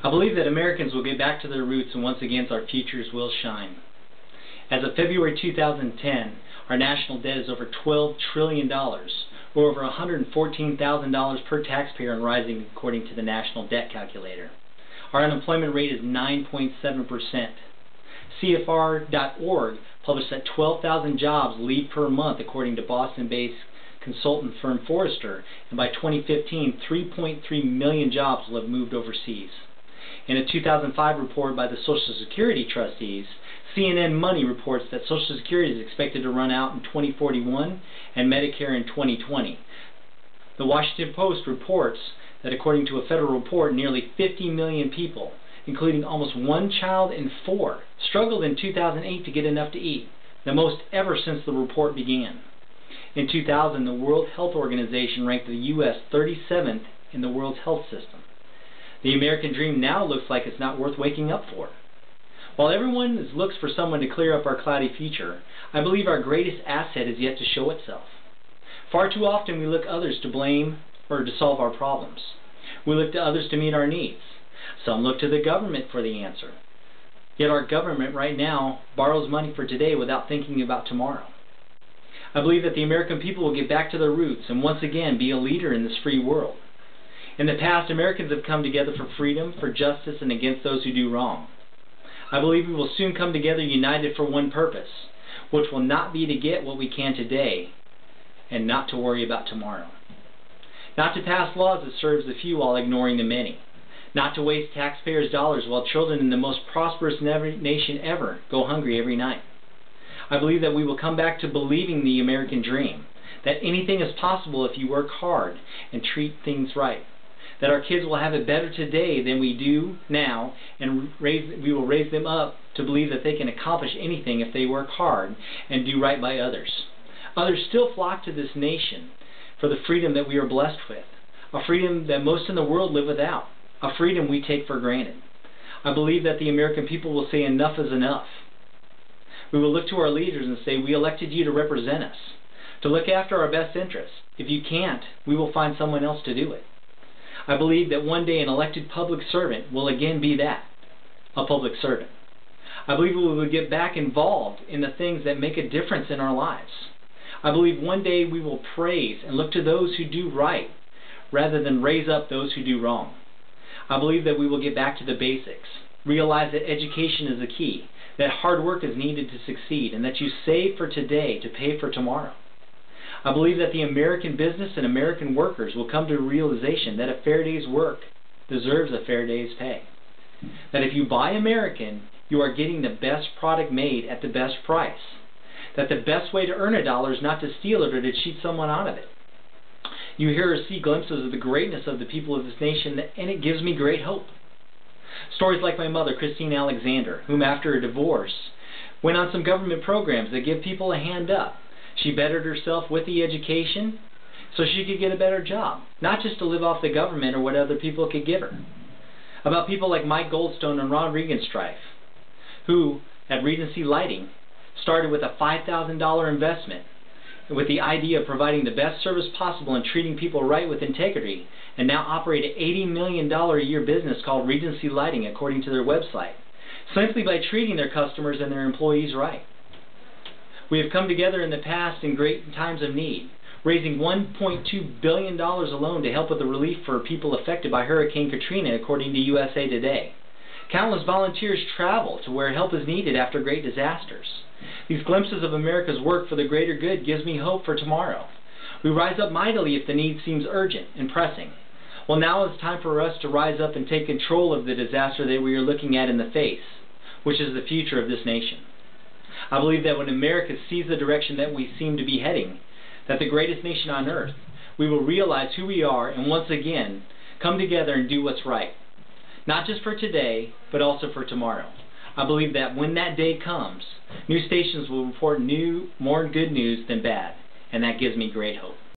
I believe that Americans will get back to their roots and once again our futures will shine. As of February 2010, our national debt is over $12 trillion, or over $114,000 per taxpayer and rising according to the National Debt Calculator. Our unemployment rate is 9.7%. CFR.org published that 12,000 jobs leave per month according to Boston-based consultant firm Forrester, and by 2015, 3.3 million jobs will have moved overseas. In a 2005 report by the Social Security trustees, CNN Money reports that Social Security is expected to run out in 2041 and Medicare in 2020. The Washington Post reports that according to a federal report, nearly 50 million people, including almost 1 child in 4, struggled in 2008 to get enough to eat, the most ever since the report began. In 2000, the World Health Organization ranked the U.S. 37th in the world's health system. The American dream now looks like it's not worth waking up for. While everyone looks for someone to clear up our cloudy future, I believe our greatest asset is yet to show itself. Far too often we look others to blame or to solve our problems. We look to others to meet our needs. Some look to the government for the answer. Yet our government right now borrows money for today without thinking about tomorrow. I believe that the American people will get back to their roots and once again be a leader in this free world. In the past, Americans have come together for freedom, for justice, and against those who do wrong. I believe we will soon come together united for one purpose, which will not be to get what we can today and not to worry about tomorrow. Not to pass laws that serves the few while ignoring the many. Not to waste taxpayers' dollars while children in the most prosperous nation ever go hungry every night. I believe that we will come back to believing the American dream, that anything is possible if you work hard and treat things right, that our kids will have it better today than we do now, and we will raise them up to believe that they can accomplish anything if they work hard and do right by others. Others still flock to this nation for the freedom that we are blessed with, a freedom that most in the world live without, a freedom we take for granted. I believe that the American people will say enough is enough. We will look to our leaders and say, we elected you to represent us, to look after our best interests. If you can't, we will find someone else to do it. I believe that one day an elected public servant will again be that, a public servant. I believe we will get back involved in the things that make a difference in our lives. I believe one day we will praise and look to those who do right rather than raise up those who do wrong. I believe that we will get back to the basics, realize that education is the key, that hard work is needed to succeed, and that you save for today to pay for tomorrow. I believe that the American business and American workers will come to a realization that a fair day's work deserves a fair day's pay. That if you buy American, you are getting the best product made at the best price. That the best way to earn a dollar is not to steal it or to cheat someone out of it. You hear or see glimpses of the greatness of the people of this nation, and it gives me great hope. Stories like my mother, Christine Alexander, whom after a divorce went on some government programs that give people a hand up. She bettered herself with the education so she could get a better job, not just to live off the government or what other people could give her. About people like Mike Goldstone and Ron Regenstrife, who at Regency Lighting started with a $5,000 investment with the idea of providing the best service possible and treating people right with integrity, and now operate an $80 million a year business called Regency Lighting according to their website, simply by treating their customers and their employees right. We have come together in the past in great times of need, raising $1.2 billion alone to help with the relief for people affected by Hurricane Katrina according to USA Today. Countless volunteers travel to where help is needed after great disasters. These glimpses of America's work for the greater good gives me hope for tomorrow. We rise up mightily if the need seems urgent and pressing. Well, now it's time for us to rise up and take control of the disaster that we are looking at in the face, which is the future of this nation. I believe that when America sees the direction that we seem to be heading, that the greatest nation on earth, we will realize who we are and once again come together and do what's right. Not just for today, but also for tomorrow. I believe that when that day comes, news stations will report more good news than bad, and that gives me great hope.